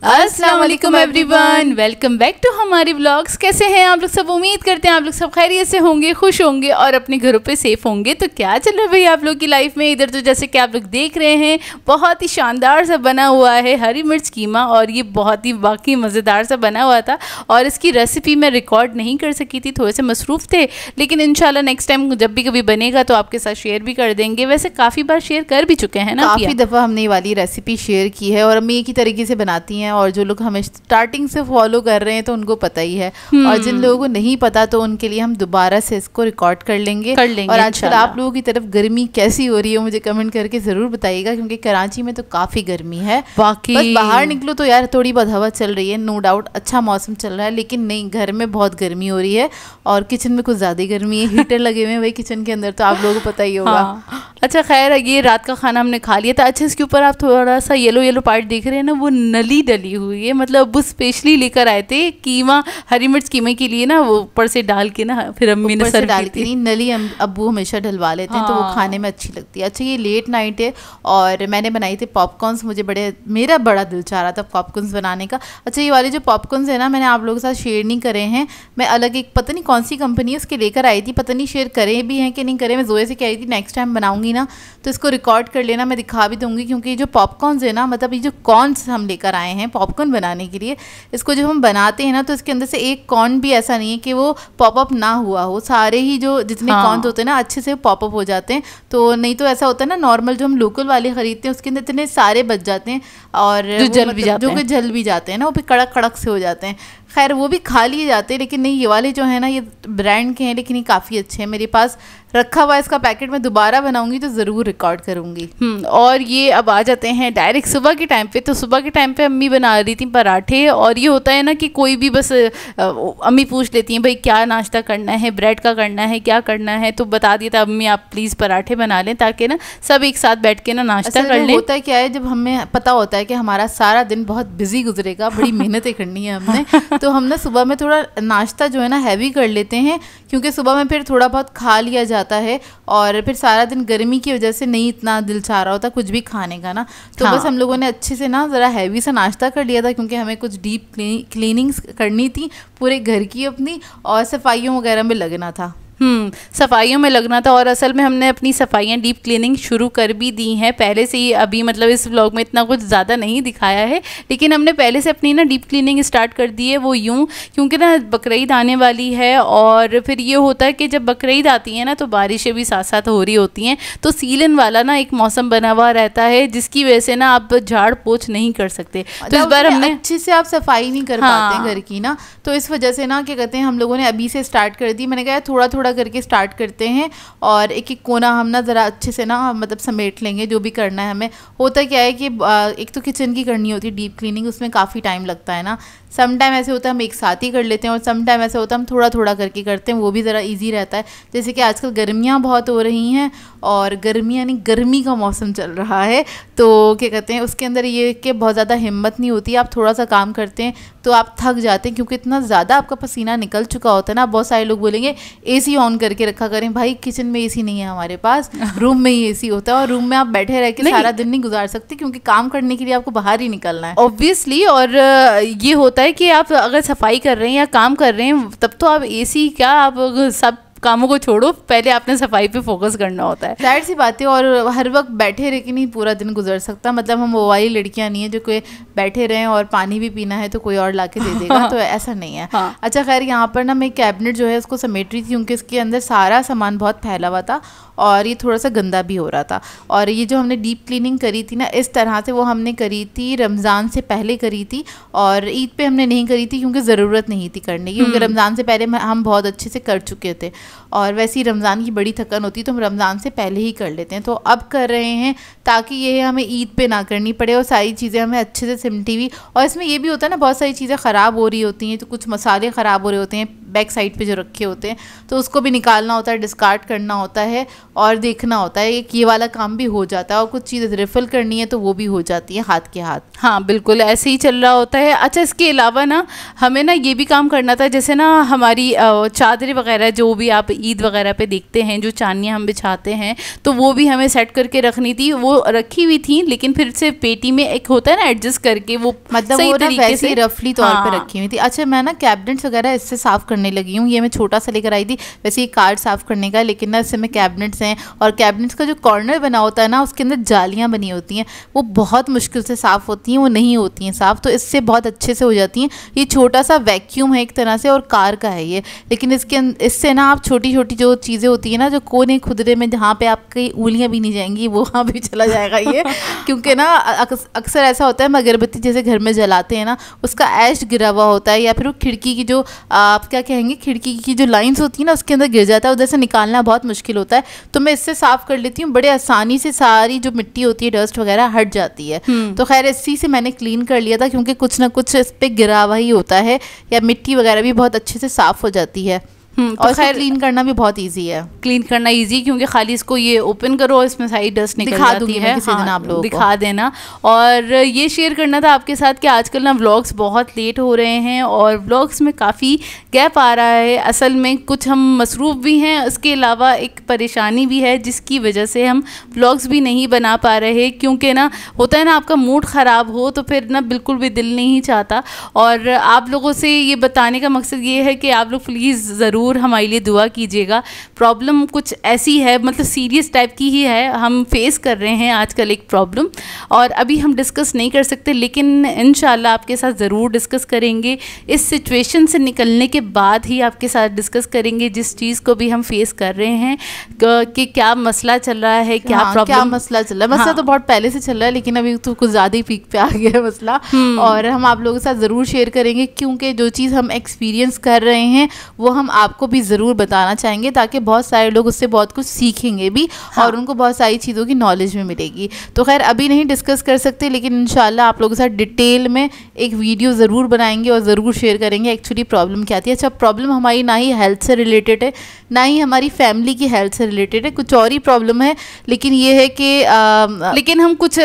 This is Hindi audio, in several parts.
अस्सलाम वालेकुम एवरीवन, वेलकम बैक टू हमारी व्लॉग्स। कैसे हैं आप लोग सब? उम्मीद करते हैं आप लोग सब खैरियत से होंगे, खुश होंगे और अपने घरों पे सेफ होंगे। तो क्या चल रहा है भाई आप लोग की लाइफ में? इधर तो जैसे कि आप लोग देख रहे हैं बहुत ही शानदार सा बना हुआ है हरी मिर्च कीमा, और ये बहुत ही वाकई मज़ेदार सा बना हुआ था। और इसकी रेसिपी मैं रिकॉर्ड नहीं कर सकी थी, थोड़े से मसरूफ़ थे, लेकिन इंशाल्लाह नेक्स्ट टाइम जब भी कभी बनेगा तो आपके साथ शेयर भी कर देंगे। वैसे काफ़ी बार शेयर कर भी चुके हैं ना, काफ़ी दफ़ा हमने ये वाली रेसिपी शेयर की है और अम्मी एक ही तरीके से बनाती हैं, और जो लोग हमें स्टार्टिंग से फॉलो कर रहे हैं तो उनको पता ही है, और जिन लोगों को नहीं पता तो उनके लिए हम दोबारा से इसको रिकॉर्ड कर लेंगे। और आजकल आप लोगों की तरफ गर्मी कैसी हो रही है मुझे कमेंट करके ज़रूर बताइएगा, क्योंकि कराची में तो काफ़ी गर्मी है। बाकी बस बाहर निकलो तो यार थोड़ी बहुत हवा चल रही है, नो डाउट अच्छा मौसम चल रहा है, लेकिन नहीं, घर में बहुत गर्मी हो रही है और किचन में कुछ ज़्यादा गर्मी है। हीटर लगे हुए हैं भाई किचन के अंदर, तो आप लोगों को पता ही होगा। हाँ। अच्छा खैर, ये रात का खाना हमने खा लिया था। अच्छा, इसके ऊपर आप थोड़ा सा येलो येलो पार्ट देख रहे हैं ना, वो नली डली हुई है, मतलब वो स्पेशली लेकर आए थे कीमा, हरी मिर्च कीमे के लिए ना, वो ऊपर से डाल के ना फिर अम्मी ने सर्व डाली थी। नली अब्बू हमेशा डलवा लेते हैं, तो वो खाने में अच्छी लगती है। अच्छा, ये लेट नाइट है और मैंने बनाई थी पॉपकॉर्न्स। मेरा बड़ा दिल चाह रहा था पॉपकॉर्न्स बनाने का। अच्छा, ये वाले जो पॉपकॉर्न्स है ना, मैंने आप लोगों के साथ शेयर नहीं करे हैं, मैं अलग एक पता नहीं कौन सी कंपनी है उसके लेकर आई थी, पता नहीं शेयर करे भी हैं कि नहीं करे। मैं जोए से कह रही थी नेक्स्ट टाइम बनाऊंगी ना तो इसको रिकॉर्ड कर लेना, मैं दिखा भी दूंगी, क्योंकि जो पॉपकॉर्न्स है ना, मतलब ये जो कॉर्न्स हम लेकर आए हैं पॉपकॉर्न बनाने के लिए, इसको जब हम बनाते हैं ना तो इसके अंदर से एक कॉर्न भी ऐसा नहीं है कि वो पॉपअप ना हुआ हो। सारे ही जो जितने कॉर्न्स होते हैं ना अच्छे से पॉपअप हो जाते हैं। तो नहीं तो ऐसा होता है ना, नॉर्मल जो हम लोकल वाले खरीदते हैं उसके अंदर इतने सारे बच जाते हैं और जो जल भी जाते हैं ना, वो भी कड़क कड़क से हो जाते हैं। खैर वो भी खा लिए जाते हैं, लेकिन नहीं, ये वाले जो है ना ये ब्रांड के हैं, लेकिन ये काफ़ी अच्छे हैं। मेरे पास रखा हुआ इसका पैकेट, मैं दोबारा बनाऊंगी तो ज़रूर रिकॉर्ड करूंगी। और ये अब आ जाते हैं डायरेक्ट सुबह के टाइम पे। तो सुबह के टाइम पे अम्मी बना रही थी पराठे, और ये होता है ना कि कोई भी बस अम्मी पूछ लेती हैं भाई क्या नाश्ता करना है, ब्रेड का करना है, क्या करना है, तो बता दिया था अम्मी आप प्लीज़ पराठे बना लें, ताकि ना सब एक साथ बैठ के ना नाश्ता कर लें। होता है क्या है, जब हमें पता होता है कि हमारा सारा दिन बहुत बिजी गुजरेगा, बड़ी मेहनतें करनी है हमने, तो हम ना सुबह में थोड़ा नाश्ता जो है ना हैवी कर लेते हैं, क्योंकि सुबह में फिर थोड़ा बहुत खा लिया जाता है और फिर सारा दिन गर्मी की वजह से नहीं इतना दिल चाह रहा होता कुछ भी खाने का ना। तो बस हम लोगों ने अच्छे से ना ज़रा हैवी सा नाश्ता कर लिया था, क्योंकि हमें कुछ डीप क्लीनिंग्स करनी थी पूरे घर की अपनी, और सफाइयों वगैरह में लगना था। सफाइयों में लगना था। और असल में हमने अपनी सफाइयाँ डीप क्लीनिंग शुरू कर भी दी हैं पहले से ही। अभी मतलब इस व्लॉग में इतना कुछ ज़्यादा नहीं दिखाया है, लेकिन हमने पहले से अपनी ना डीप क्लीनिंग स्टार्ट कर दी है। वो यूँ क्योंकि ना बकरीद आने वाली है, और फिर ये होता है कि जब बकरीद आती है ना तो बारिशें भी साथ साथ हो रही होती हैं, तो सीलन वाला ना एक मौसम बना हुआ रहता है, जिसकी वजह से ना आप झाड़ पोछ नहीं कर सकते। तो इस बार हमने अच्छे से आप सफाई नहीं कर पाते घर की ना, तो इस वजह से ना क्या कहते हैं, हम लोगों ने अभी से स्टार्ट कर दी। मैंने कहा थोड़ा थोड़ा करके स्टार्ट करते हैं, और एक एक कोना हम ना ज़रा अच्छे से ना मतलब समेट लेंगे जो भी करना है हमें। होता क्या है कि एक तो किचन की करनी होती है डीप क्लीनिंग, उसमें काफ़ी टाइम लगता है ना। सम टाइम ऐसे होता है हम एक साथ ही कर लेते हैं, और सम टाइम ऐसे होता है हम थोड़ा थोड़ा करके करते हैं, वो भी ज़रा इजी रहता है। जैसे कि आजकल गर्मियाँ बहुत हो रही हैं, और गर्मी यानी गर्मी का मौसम चल रहा है, तो क्या कहते हैं उसके अंदर ये कि बहुत ज़्यादा हिम्मत नहीं होती। आप थोड़ा सा काम करते हैं तो आप थक जाते हैं, क्योंकि इतना ज़्यादा आपका पसीना निकल चुका होता है ना। बहुत सारे लोग बोलेंगे एसी ऑन करके रखा करें, भाई किचन में एसी नहीं है हमारे पास, रूम में ही एसी होता है, और रूम में आप बैठे रह के सारा दिन नहीं गुजार सकते, क्योंकि काम करने के लिए आपको बाहर ही निकलना है ऑब्वियसली। और ये होता है कि आप अगर सफाई कर रहे हैं या काम कर रहे हैं, तब तो आप एसी क्या, आप सब कामों को छोड़ो, पहले आपने सफाई पे फोकस करना होता है। जाहिर सी बात है, और हर वक्त बैठे रह के नहीं पूरा दिन गुजर सकता। मतलब हम वो वाली लड़कियां नहीं है जो कोई बैठे रहें और पानी भी पीना है तो कोई और लाके दे देगा, तो ऐसा नहीं है। अच्छा खैर, यहाँ पर ना मैं कैबिनेट जो है उसको समेट रही थी, क्योंकि इसके अंदर सारा सामान बहुत फैला हुआ था और ये थोड़ा सा गंदा भी हो रहा था। और ये जो हमने डीप क्लीनिंग करी थी ना, इस तरह से वो हमने करी थी रमज़ान से पहले करी थी, और ईद पे हमने नहीं करी थी क्योंकि ज़रूरत नहीं थी करने की, क्योंकि रमज़ान से पहले हम बहुत अच्छे से कर चुके थे, और वैसे ही रमज़ान की बड़ी थकन होती है तो हम रमज़ान से पहले ही कर लेते हैं। तो अब कर रहे हैं ताकि ये हमें ईद पे ना करनी पड़े, और सारी चीज़ें हमें अच्छे से सिमटी हुई। और इसमें ये भी होता है ना, बहुत सारी चीज़ें ख़राब हो रही होती हैं, तो कुछ मसाले ख़राब हो रहे होते हैं, बैक साइड पे जो रखे होते हैं, तो उसको भी निकालना होता है, डिस्कार्ड करना होता है और देखना होता है कि ये वाला काम भी हो जाता है। और कुछ चीज़ें रिफ़िल करनी है तो वो भी हो जाती है हाथ के हाथ। हाँ बिल्कुल ऐसे ही चल रहा होता है। अच्छा इसके अलावा ना हमें ना ये भी काम करना था, जैसे ना हमारी चादरें वगैरह जो भी आप ईद वगैरह पे देखते हैं, जो चांदनियाँ हम बिछाते हैं, तो वो भी हमें सेट करके रखनी थी। वो रखी हुई थी लेकिन फिर से पेटी में एक होता है ना एडजस्ट करके, वो मतलब सही वो ना तरीके वैसे से रफली तौर पे रखी हुई थी। अच्छा मैं ना कैबिनेट्स वगैरह इससे साफ़ करने लगी हूँ। ये मैं छोटा सा लेकर आई थी, वैसे ये कार्ड साफ़ करने का, लेकिन ना इससे में कैबिनेट्स हैं और कैबिनेट्स का जो कॉर्नर बना होता है ना, उसके अंदर जालियाँ बनी होती हैं, वो बहुत मुश्किल से साफ़ होती हैं, वो नहीं होती हैं साफ़, तो इससे बहुत अच्छे से हो जाती हैं। ये छोटा सा वैक्यूम है एक तरह से और कार का है ये, लेकिन इससे ना आप छोटी छोटी जो चीज़ें होती हैं ना, जो कोने खुदरे में जहाँ पे आपकी उंगलियाँ भी नहीं जाएंगी, वो वहाँ भी चला जाएगा ये क्योंकि ना अक्सर ऐसा होता है, हम अगरबत्ती जैसे घर में जलाते हैं ना, उसका ऐश गिरा हुआ होता है, या फिर वो खिड़की की जो आप क्या कहेंगे, खिड़की की जो लाइंस होती है ना, उसके अंदर गिर जाता है, उधर से निकालना बहुत मुश्किल होता है। तो मैं इससे साफ़ कर लेती हूँ, बड़े आसानी से सारी जो मिट्टी होती है, डस्ट वगैरह हट जाती है। तो खैर इसी से मैंने क्लीन कर लिया था, क्योंकि कुछ ना कुछ इस पर गिरा हुआ ही होता है, या मिट्टी वगैरह भी बहुत अच्छे से साफ़ हो जाती है। तो और खैर क्लीन करना भी बहुत इजी है। क्लीन करना इजी क्योंकि खाली इसको ये ओपन करो, इसमें सारी डस्ट निकल जाती है। किसी दिन आप लोगों दिखा देना। और ये शेयर करना था आपके साथ कि आजकल ना व्लॉग्स बहुत लेट हो रहे हैं और व्लॉग्स में काफ़ी गैप आ रहा है। असल में कुछ हम मसरूफ़ भी हैं, इसके अलावा एक परेशानी भी है जिसकी वजह से हम व्लॉग्स भी नहीं बना पा रहे, क्योंकि ना होता है ना आपका मूड ख़राब हो तो फिर ना बिल्कुल भी दिल नहीं चाहता। और आप लोगों से ये बताने का मकसद ये है कि आप लोग प्लीज़ ज़रूर हमारे लिए दुआ कीजिएगा। प्रॉब्लम कुछ ऐसी है, मतलब सीरियस टाइप की ही है, हम फेस कर रहे हैं आजकल एक प्रॉब्लम, और अभी हम डिस्कस नहीं कर सकते, लेकिन इंशाल्लाह आपके साथ ज़रूर डिस्कस करेंगे। इस सिचुएशन से निकलने के बाद ही आपके साथ डिस्कस करेंगे जिस चीज़ को भी हम फेस कर रहे हैं कि क्या मसला चल रहा है, क्या प्रॉब्लम, क्या मसला चल रहा है। मसला तो बहुत पहले से चल रहा है, लेकिन अभी तो कुछ ज़्यादा ही पीक पे आ गया है मसला, और हम आप लोगों के साथ ज़रूर शेयर करेंगे, क्योंकि जो चीज़ हम एक्सपीरियंस कर रहे हैं वो हम आपको भी ज़रूर बताना चाहेंगे, ताकि बहुत सारे लोग उससे बहुत कुछ सीखेंगे भी। और उनको बहुत सारी चीज़ों की नॉलेज भी मिलेगी। तो खैर अभी नहीं डिस्कस कर सकते, लेकिन इंशाल्लाह आप लोगों के साथ डिटेल में एक वीडियो ज़रूर बनाएंगे और ज़रूर शेयर करेंगे एक्चुअली प्रॉब्लम क्या थी। अच्छा प्रॉब्लम हमारी ना ही हेल्थ से रिलेटेड है, ना ही हमारी फैमिली की हेल्थ से रिलेटेड है, कुछ और ही प्रॉब्लम है, लेकिन ये है कि लेकिन हम कुछ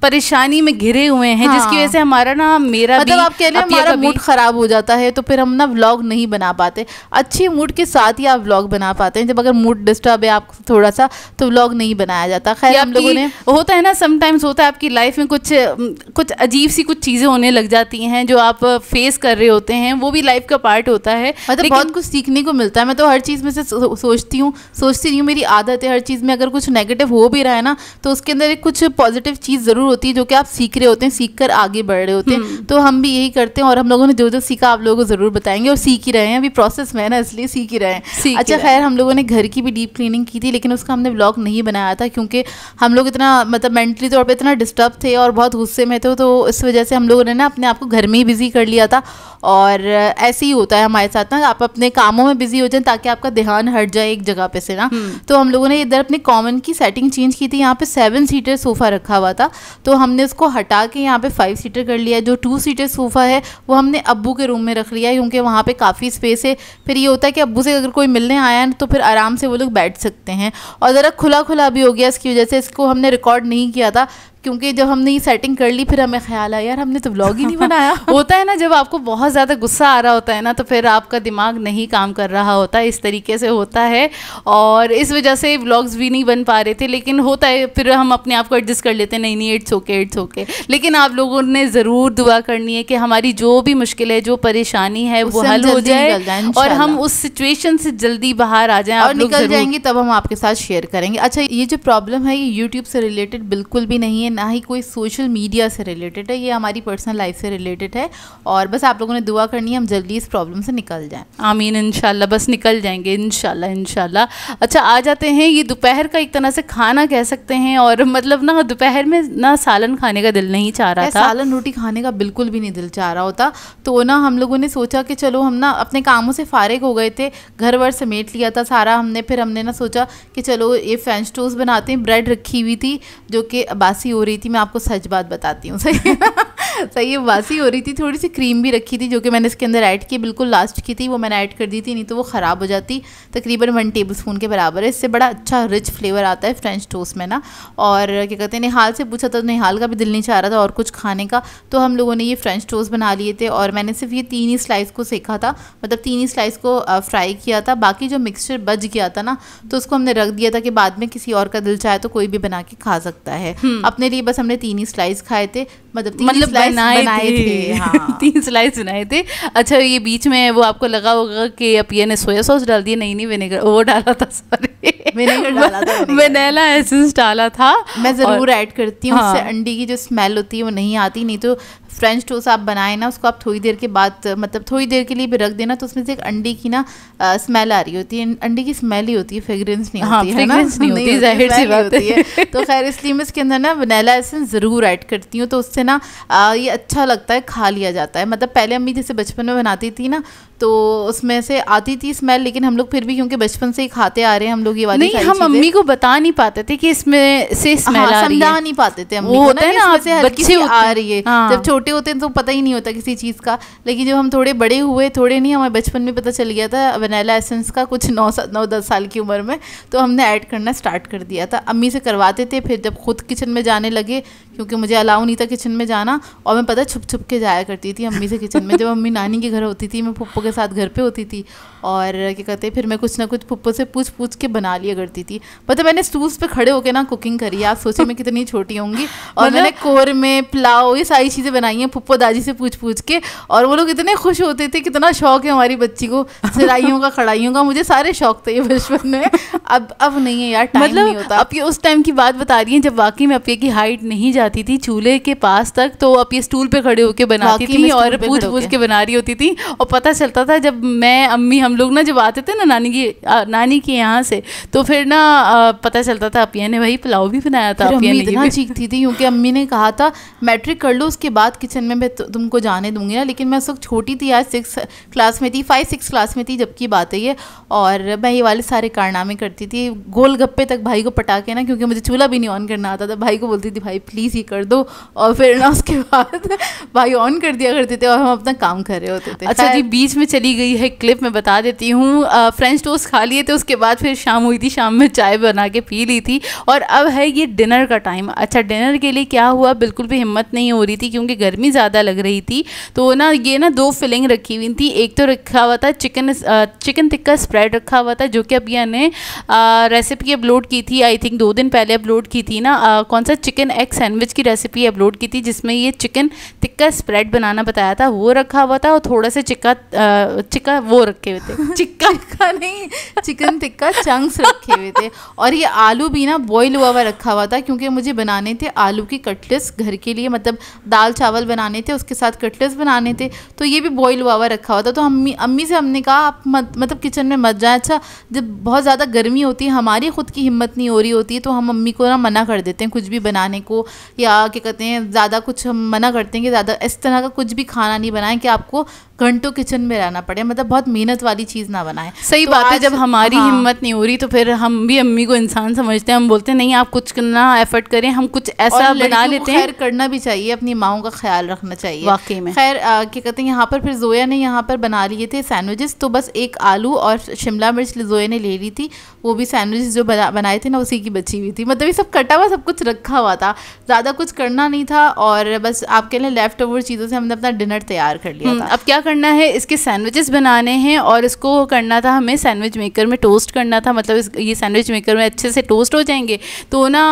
परेशानी में घिरे हुए हैं, जिसकी वजह से हमारा ना मेरा मतलब आप कह रहे हैं हमारा मूड ख़राब हो जाता है, तो फिर हम ना व्लॉग नहीं बना पाते। अच्छे मूड के साथ ही आप व्लॉग बना पाते हैं, जब अगर मूड डिस्टर्ब है आप थोड़ा सा, तो व्लॉग नहीं बनाया जाता। खैर हम लोगों ने, होता है ना समटाइम्स, होता है आपकी लाइफ में कुछ अजीब सी कुछ चीज़ें होने लग जाती हैं जो आप फेस कर रहे होते हैं, वो भी लाइफ का पार्ट होता है। मतलब बहुत कुछ सीखने को मिलता है। मैं तो हर चीज़ में से सोचती नहीं हूँ, मेरी आदत है हर चीज़ में अगर कुछ नेगेटिव हो भी रहा है ना, तो उसके अंदर एक कुछ पॉजिटिव चीज़ ज़रूर होती है जो कि आप सीख रहे होते हैं, सीख कर आगे बढ़ रहे होते हैं। तो हम भी यही करते हैं, और हम लोगों ने जो जो सीखा आप लोगों को ज़रूर बताएंगे, और सीख ही रहे हैं, अभी प्रोसेस में है ना, इसलिए सीख ही रहे हैं। अच्छा खैर हम लोगों ने घर की भी डीप क्लीनिंग की थी, लेकिन उसका हमने व्लॉग नहीं बनाया था, क्योंकि हम लोग इतना मतलब मेंटली तौर पे इतना डिस्टर्ब थे और बहुत गुस्से में थे, तो इस वजह से हम लोगों ने ना अपने आप को घर में ही बिजी कर लिया था। और ऐसे ही होता है हमारे साथ ना, आप अपने कामों में बिजी हो जाए ताकि आपका ध्यान हट जाए एक जगह पे से ना। तो हम लोगों ने इधर अपने कॉमन की सेटिंग चेंज की थी, यहाँ पे 7 सीटर सोफ़ा रखा हुआ था, तो हमने उसको हटा के यहाँ पे 5 सीटर कर लिया। जो 2 सीटर सोफ़ा है वो हमने अब्बू के रूम में रख लिया, क्योंकि वहाँ पे काफ़ी स्पेस है। फिर ये होता है कि अब्बू से अगर कोई मिलने आया है तो फिर आराम से वो लोग बैठ सकते हैं, और ज़रा खुला खुला भी हो गया, इसकी वजह से इसको हमने रिकॉर्ड नहीं किया था, क्योंकि जब हमने ये सेटिंग कर ली फिर हमें ख्याल आया यार हमने तो व्लॉग ही नहीं बनाया। होता है ना जब आपको बहुत ज़्यादा गुस्सा आ रहा होता है ना, तो फिर आपका दिमाग नहीं काम कर रहा होता, इस तरीके से होता है, और इस वजह से व्लॉग्स भी नहीं बन पा रहे थे। लेकिन होता है, फिर हम अपने आप को एडजस्ट कर लेते हैं, नहीं इट्स ओके। लेकिन आप लोगों ने ज़रूर दुआ करनी है कि हमारी जो भी मुश्किल है, जो परेशानी है, वो हल हो जाए और हम उस सिचुएशन से जल्दी बाहर आ जाएं, और निकल जाएंगे, तब हम आपके साथ शेयर करेंगे। अच्छा ये जो प्रॉब्लम है ये यूट्यूब से रिलेटेड बिल्कुल भी नहीं है, ना ही कोई सोशल मीडिया से रिलेटेड है, ये हमारी पर्सनल लाइफ से रिलेटेड है, और बस आप लोगों ने दुआ करनी है हम जल्दी इस प्रॉब्लम से निकल जाएं। आमीन, इंशाल्लाह, बस निकल जाएंगे इंशाल्लाह। अच्छा आ जाते हैं, ये दोपहर का एक तरह से खाना कह सकते हैं, और मतलब ना दोपहर में ना सालन खाने का दिल नहीं चाह रहा था, सालन रोटी खाने का बिल्कुल भी नहीं दिल चाह रहा होता। तो ना हम लोगों ने सोचा कि चलो हम ना अपने कामों से फारिग हो गए थे, घर वर समेट लिया था सारा हमने, फिर हमने ना सोचा कि चलो ये फ्रेंच टोस्ट बनाते हैं। ब्रेड रखी हुई थी जो कि बासी हो रही थी, मैं आपको सच बात बताती हूँ, सही सही है, बासी हो रही थी। थोड़ी सी क्रीम भी रखी थी जो कि मैंने इसके अंदर ऐड की, बिल्कुल लास्ट की थी, वो मैंने ऐड कर दी थी, नहीं तो वो ख़राब हो जाती। तकरीबन 1 टेबलस्पून के बराबर है। इससे बड़ा अच्छा रिच फ्लेवर आता है फ्रेंच टोस्ट में ना। और क्या कहते हैं, निहाल से पूछा था, निहाल का भी दिल नहीं चाह रहा था और कुछ खाने का, तो हम लोगों ने ये फ्रेंच टोस्ट बना लिए थे। और मैंने सिर्फ ये 3 ही स्लाइस को सेका था, मतलब 3 ही स्लाइस को फ्राई किया था। बाकी जो मिक्सचर बच गया था ना, तो उसको हमने रख दिया था कि बाद में किसी और का दिल चाहे तो कोई भी बना के खा सकता है। अपने लिए बस हमने 3 ही स्लाइस खाए थे, मतलब बनाए थे। हाँ 3 स्लाइस बनाए थे। अच्छा, ये बीच में वो आपको लगा होगा कि अपिया ने सोया सॉस डाल दिया, नहीं विनेगर वो डाला था, सॉरी विनेगर डाला था, वनीला एसेंस डाला था। मैं ज़रूर ऐड करती हूँ, उससे अंडे की जो स्मेल होती है वो नहीं आती। नहीं तो फ्रेंच टोस्ट आप बनाए ना, उसको आप थोड़ी देर के बाद, मतलब थोड़ी देर के लिए भी रख देना, तो उसमें से एक अंडे की ना स्मेल आ रही होती है। अंडे की स्मेल ही होती है, फ्रेग्रेंस नहीं होती है ना, नहीं होती, जाहिर सी बात है। तो खैर इसलिए मैं इसके अंदर ना वनीला एसेंस ज़रूर ऐड करती हूँ, तो उससे ना ये अच्छा लगता है, खा लिया जाता है। मतलब पहले अम्मी जैसे बचपन में बनाती थी ना, तो उसमें से आती थी स्मेल, लेकिन हम लोग फिर भी क्योंकि बचपन से ही खाते आ रहे हैं हम लोग ये वाली नहीं, हम मम्मी को बता नहीं पाते थे कि इसमें से स्मेल आ रही है, समझा नहीं पाते थे वो होता है ना, से बच्चे आ रही है। जब छोटे होते हैं तो पता ही नहीं होता किसी चीज़ का, लेकिन जब हम थोड़े बड़े हुए, थोड़े नहीं, हमें बचपन में पता चल गया था वनीला एसेंस का, कुछ 9-10 साल की उम्र में, तो हमने ऐड करना स्टार्ट कर दिया था। अम्मी से करवाते थे, फिर जब खुद किचन में जाने लगे, क्योंकि मुझे अलाउ नहीं था किचन में जाना, और मैं पता छुप छुप के जाया करती थी अम्मी से किचन में। जब अम्मी नानी के घर होती थी, मैं पप्पो के साथ घर पे होती थी, और क्या कहते, फिर मैं कुछ ना कुछ पप्पो से पूछ पूछ के बना लिया करती थी। मतलब मैंने स्टूल्स पे खड़े होकर ना कुकिंग करी है, आप सोचे मैं कितनी छोटी होंगी। और मैंने कोरमे, पुलाव, ये सारी चीज़ें बनाई हैं पप्पो दादी से पूछ पूछ के, और वो लोग इतने खुश होते थे, कितना शौक है हमारी बच्ची को सिलाइयों का, कढ़ाइयों का। मुझे सारे शौक थे ये बचपन में, अब नहीं है यार, टाइम नहीं होता। अब ये उस टाइम की बात बता रही हैं जब वाकई में अपिया की हाइट नहीं जाती थी चूल्हे के पास तक, तो अपिया स्टूल पे खड़े होके बनाती थी और पूछ पूछ के बना रही होती थी। और पता चलता था जब मैं, अम्मी, हम लोग ना जब आते थे ना नानी के यहाँ से, तो फिर ना पता चलता था अपिया ने वही पुलाव भी बनाया था। अपिया ने इतना चीखती थी क्योंकि अम्मी ने कहा था मैट्रिक कर लो, उसके बाद किचन में मैं तुमको जाने दूंगी ना। लेकिन मैं उस वक्त छोटी थी, आज 6 क्लास में थी, 5-6 क्लास में थी जब की बात है ये। और मैं ये वाले सारे कारनामे करती थी, गोलगप्पे तक भाई को पटा के ना, क्योंकि मुझे चूल्हा भी नहीं ऑन करना आता था, भाई को बोलती थी भाई प्लीज़ ये कर दो, और फिर ना उसके बाद भाई ऑन कर दिया करते थे और हम अपना काम कर रहे होते थे। अच्छा जी, बीच में चली गई है क्लिप, मैं बता देती हूँ। फ्रेंच टोस्ट खा लिए थे, उसके बाद फिर शाम हुई थी, शाम में चाय बना के पी ली थी, और अब है ये डिनर का टाइम। अच्छा, डिनर के लिए क्या हुआ, बिल्कुल भी हिम्मत नहीं हो रही थी क्योंकि गर्मी ज़्यादा लग रही थी। तो ना ये ना 2 फिलिंग रखी हुई थी। एक तो रखा हुआ था चिकन टिक्का स्प्रेड रखा हुआ था, जो कि अपिया ने रेसिपी अपलोड की थी, आई थिंक 2 दिन पहले अपलोड की थी ना। कौन सा चिकन एग सैंडविच की रेसिपी अपलोड की थी, जिसमें ये चिकन टिक्का स्प्रेड बनाना बताया था, वो रखा हुआ था। और थोड़ा से चिक्का वो रखे हुए थे, चिक्का नहीं, चिकन टिक्का चंक्स रखे हुए थे। और ये आलू भी ना बॉईल हुआ रखा हुआ था, क्योंकि मुझे बनाने थे आलू की कटलेट्स घर के लिए, मतलब दाल चावल बनाने थे, उसके साथ कटलेट्स बनाने थे, तो ये भी बॉईल हुआ रखा हुआ था। तो अम्मी से हमने कहा आप मतलब किचन में मत जाए। अच्छा, जब बहुत ज़्यादा गर्मी होती है, हमारी खुद की हिम्मत नहीं हो रही होती है, तो हम अम्मी को ना मना कर देते हैं कुछ भी बनाने को, या क्या कहते हैं ज़्यादा कुछ हम मना करते हैं कि ज़्यादा इस तरह का कुछ भी खाना नहीं बनाएं कि आपको घंटों किचन में रहना पड़े, मतलब बहुत मेहनत वाली चीज़ ना बनाएं। सही तो बात है, जब हमारी हिम्मत नहीं हो रही तो फिर हम भी अम्मी को इंसान समझते हैं, हम बोलते हैं नहीं आप कुछ ना एफर्ट करें, हम कुछ ऐसा बना लेते हैं। खैर करना भी चाहिए, अपनी माओं का ख्याल रखना चाहिए वाकई में। खैर क्या कहते हैं, यहाँ पर फिर जोया ने यहाँ पर बना लिए थे सैंडविचेस। तो बस एक आलू और शिमला मिर्च जोया ने ले ली थी, वो भी सैंडविचेस जो बनाए थे ना उसी की बची हुई थी। मतलब ये सब कटा हुआ सब कुछ रखा हुआ था, ज़्यादा कुछ करना नहीं था, और बस आपके लिए लेफ्ट ओवर चीज़ों से हमने अपना डिनर तैयार कर लिया था। अब क्या करना है, इसके सैंडविचेस बनाने हैं, और इसको करना था हमें सैंडविच मेकर में टोस्ट करना था। मतलब ये सैंडविच मेकर में अच्छे से टोस्ट हो जाएंगे। तो ना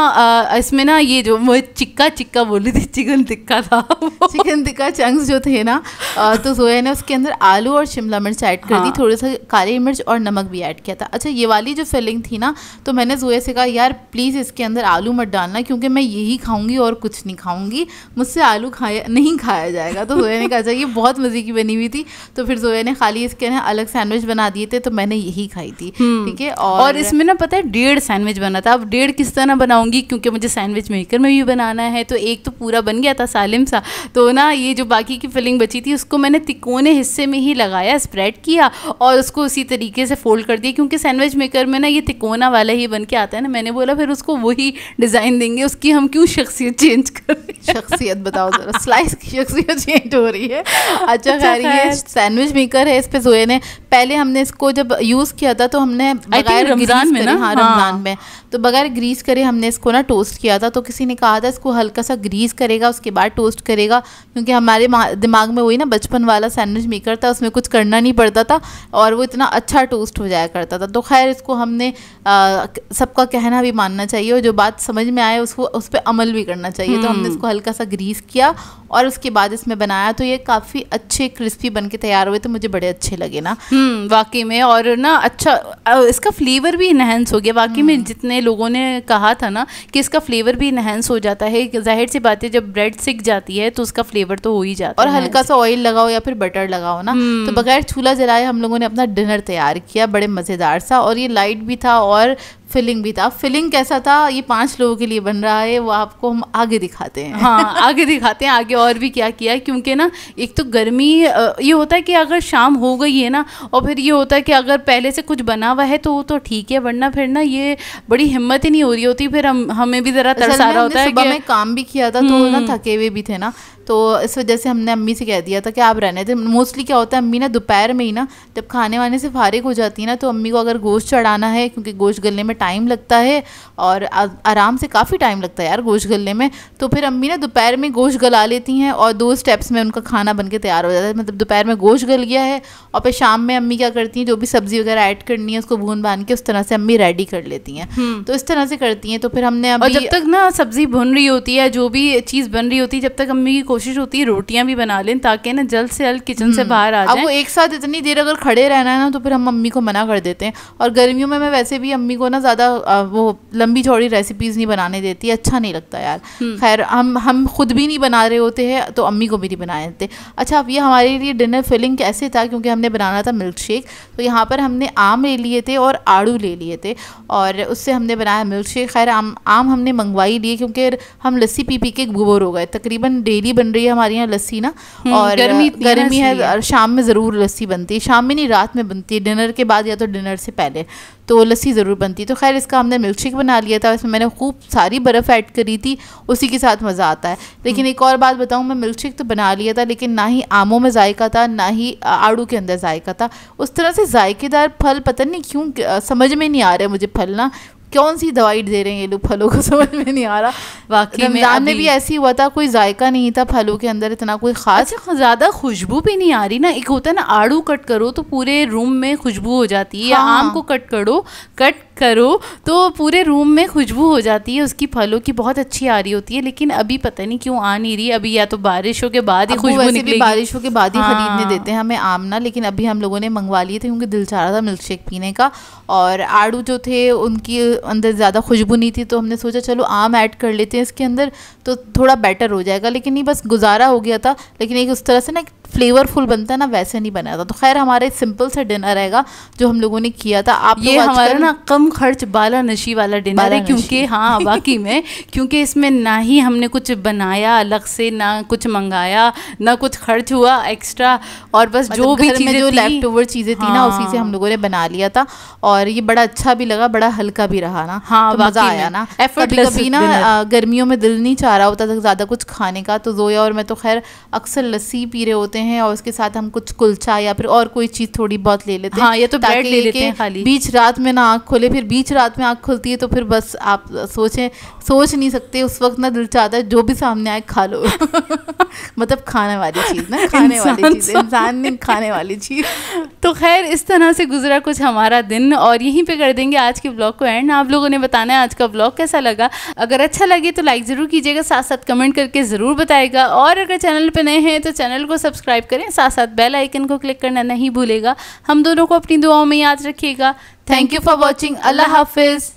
इसमें ना ये जो वो चिक्का बोली थी, चिकन टिक्का था चिकन टिक्का चंक्स जो थे ना, तो जोया ने उसके अंदर आलू और शिमला मिर्च ऐड कर दी, थोड़ा सा काली मिर्च और नमक भी ऐड किया था। अच्छा, ये वाली जो फिलिंग थी ना, तो मैंने जोया से कहा यार प्लीज़ इसके अंदर आलू मत डालना, क्योंकि मैं यही खाऊंगी और कुछ नहीं खाऊंगी, मुझसे आलू नहीं खाया जाएगा। तो जोया ने कहा अच्छा, ये बहुत मज़े की बनी हुई थी। तो फिर जोया ने खाली इसके ना अलग सैंडविच बना दिए थे, तो मैंने यही खाई थी। ठीक है। और इसमें ना पता है 1.5 सैंडविच बना था। अब 1.5 किस तरह बनाऊंगी, क्योंकि मुझे सैंडविच मेकर में भी बनाना है। तो एक तो पूरा बन गया था सालिम सा, तो ना ये जो बाकी की फिलिंग बची थी उसको मैंने तिकोने हिस्से में ही लगाया, स्प्रेड किया और उसको उसी तरीके से फोल्ड कर दिया, क्योंकि सैंडविच मेकर में ना ये तिकोना वाला ही बन के आता है ना। मैंने बोला फिर उसको वही डिज़ाइन देंगे, उसकी हम क्यों शख्सियत चेंज करें। शख्सियत बताओ जरा, स्लाइस की शख्सियत चेंज हो रही है। अच्छा खैर ये सैंडविच मेकर है, इस पे जोया ने पहले हमने इसको जब यूज़ किया था तो हमने बगैर रमज़ान में ना, हाँ रमज़ान में तो बगैर ग्रीस करे हमने इसको ना टोस्ट किया था। तो किसी ने कहा था इसको हल्का सा ग्रीस करेगा उसके बाद टोस्ट करेगा, क्योंकि हमारे दिमाग में वही ना बचपन वाला सैंडविच मेकर था, उसमें कुछ करना नहीं पड़ता था और वो इतना अच्छा टोस्ट हो जाया करता था। तो खैर इसको हमने सबका कहना भी मानना चाहिए और जो बात समझ में आए उसको उस पर अमल भी करना चाहिए। तो हमने इसको हल्का सा ग्रीस किया और उसके बाद इसमें बनाया, तो ये काफ़ी अच्छे क्रिस्पी बन के तैयार हुए, तो मुझे बड़े अच्छे लगे ना वाकई में। और ना अच्छा इसका फ्लेवर भी इनहेंस हो गया वाकई में। जितने लोगों ने कहा था ना कि इसका फ्लेवर भी इनहेंस हो जाता है, जाहिर सी बात है जब ब्रेड सिक जाती है तो उसका फ्लेवर तो हो ही जाता है। और हल्का सा ऑयल लगाओ या फिर बटर लगाओ ना, तो बगैर चूल्हा जलाए हम लोगों ने अपना डिनर तैयार किया, बड़े मज़ेदार सा। और ये लाइट भी था और फिलिंग भी था। फिलिंग कैसा था, ये 5 लोगों के लिए बन रहा है, वो आपको हम आगे दिखाते हैं। हाँ आगे दिखाते हैं, आगे और भी क्या किया है। क्योंकि ना एक तो गर्मी ये होता है कि अगर शाम हो गई है ना, और फिर ये होता है कि अगर पहले से कुछ बना हुआ है तो वो तो ठीक है, वरना फिर ना ये बड़ी हिम्मत ही नहीं हो रही होती, फिर हमें भी ज़रा तरस आ रहा होता है। सुबह में काम भी किया था तो ना थके हुए भी थे ना, तो इस वजह से हमने अम्मी से कह दिया था कि आप रहने थे। मोस्टली क्या होता है अम्मी ना दोपहर में ही ना जब खाने वाने से फारिग हो जाती है ना, तो अम्मी को अगर गोश्त चढ़ाना है, क्योंकि गोश्त गलने में टाइम लगता है और आराम से काफ़ी टाइम लगता है यार गोश्त गलने में, तो फिर अम्मी ना दोपहर में गोश्त गला लेती हैं और 2 स्टेप्स में उनका खाना बन के तैयार हो जाता है। मतलब दोपहर में गोश्त गल गया है और फिर शाम में अम्मी क्या करती हैं, जो भी सब्ज़ी वगैरह ऐड करनी है उसको भून भान के उस तरह से अम्मी रेडी कर लेती हैं। तो इस तरह से करती हैं। तो फिर हमने और जब तक ना सब्ज़ी भुन रही होती है, जो भी चीज़ बन रही होती है, जब तक अम्मी की कोशिश होती है रोटियां भी बना लें ताकि ना जल्द से जल्द किचन से बाहर आ जाए। अब वो एक साथ इतनी देर अगर खड़े रहना है ना तो फिर हम मम्मी को मना कर देते हैं। और गर्मियों में मैं वैसे भी अम्मी को ना ज़्यादा वो लंबी चौड़ी रेसिपीज़ नहीं बनाने देती, अच्छा नहीं लगता यार। खैर हम खुद भी नहीं बना रहे होते हैं तो अम्मी को भी नहीं बनाने देते। अच्छा अब ये हमारे लिए डिनर फिलिंग कैसे था, क्योंकि हमने बनाना था मिल्क शेक, तो यहाँ पर हमने आम ले लिए थे और आड़ू ले लिए थे और उससे हमने बनाया मिल्क शेक। खैर आम हमने मंगवाई लिए क्योंकि हम लस्सी पी पी के बोर हो गए। तकरीबन डेली बन रही है हमारे यहाँ लस्सी ना, और गर्मी है और शाम में ज़रूर लस्सी बनती है, शाम में नहीं रात में बनती है, डिनर के बाद या तो डिनर से पहले तो लस्सी ज़रूर बनती है। तो खैर इसका हमने मिल्क शेक बना लिया था, इसमें मैंने खूब सारी बर्फ़ ऐड करी थी, उसी के साथ मज़ा आता है। लेकिन एक और बात बताऊँ, मैं मिल्क शेक तो बना लिया था लेकिन ना ही आमों में जायका था ना ही आड़ू के अंदर जायका था। उस तरह से जायकेदार फल पता नहीं क्यों समझ में नहीं आ रहे मुझे फल ना, कौन सी दवाई दे रहे हैं ये लोग फलों को, समझ में नहीं आ रहा। वाकई रमज़ान में भी ऐसी हुआ था, कोई जायका नहीं था फलों के अंदर इतना कोई ख़ास। अच्छा ज़्यादा खुशबू भी नहीं आ रही ना। एक होता है ना आड़ू कट करो तो पूरे रूम में खुशबू हो जाती है, या आम को कट करो तो पूरे रूम में खुशबू हो जाती है उसकी, फलों की बहुत अच्छी आ रही होती है। लेकिन अभी पता नहीं क्यों आ नहीं रही। अभी या तो बारिशों के बाद ही खुशबू निकलेगी, बारिशों के बाद ही खरीदने देते हैं हमें आम ना। लेकिन अभी हम लोगों ने मंगवा लिए थे क्योंकि दिल चाह रहा था मिल्क शेक पीने का, और आड़ू जो थे उनकी अंदर ज़्यादा खुशबू नहीं थी, तो हमने सोचा चलो आम ऐड कर लेते हैं इसके अंदर तो थोड़ा बेटर हो जाएगा। लेकिन नहीं, बस गुजारा हो गया था। लेकिन एक उस तरह से ना फ्लेवरफुल बनता है ना, वैसे नहीं बना था। तो खैर हमारा सिंपल सा डिनर रहेगा जो हम लोगों ने किया था। आप ये हमारा ना कम खर्च बाला नशी वाला डिनर है, क्योंकि हाँ वाकई में, क्योंकि इसमें ना ही हमने कुछ बनाया अलग से, ना कुछ मंगाया, ना कुछ खर्च हुआ एक्स्ट्रा, और बस जो भी चीज़ें जो लेफ्ट ओवर चीज़ें थी ना उसी से हम लोगों ने बना लिया था। और ये बड़ा अच्छा भी लगा, बड़ा हल्का भी रहा ना। हाँ तो मज़ा आया ना। कभी ना गर्मियों में दिल नहीं चाह रहा होता था ज़्यादा कुछ खाने का, तो जोया और मैं तो खैर अक्सर लस्सी पी रहे होते हैं और उसके साथ हम कुछ कुलचा या फिर और कोई चीज़ थोड़ी बहुत ले लेते हैं। हाँ, ये तो ब्रेड ले लेते हैं खाली। बीच रात में ना आँख खोले, फिर बीच रात में आँख खुलती है तो फिर बस आप सोच नहीं सकते, उस वक्त ना दिल चाहता है जो भी सामने आए खा लो। मतलब खाने वाली चीज़ ना, खाने वाली चीज़, इंसान ने खाने वाली चीज़। तो खैर इस तरह से गुजरा कुछ हमारा दिन, और यहीं पे कर देंगे आज के ब्लॉग को एंड। आप लोगों ने बताना है आज का ब्लॉग कैसा लगा। अगर अच्छा लगे तो लाइक ज़रूर कीजिएगा, साथ साथ कमेंट करके ज़रूर बताइएगा, और अगर चैनल पे नए हैं तो चैनल को सब्सक्राइब करें, साथ साथ बेल आइकन को क्लिक करना नहीं भूलेगा। हम दोनों को अपनी दुआओं में याद रखिएगा। Thank you for watching. अल्लाह हाफिज़।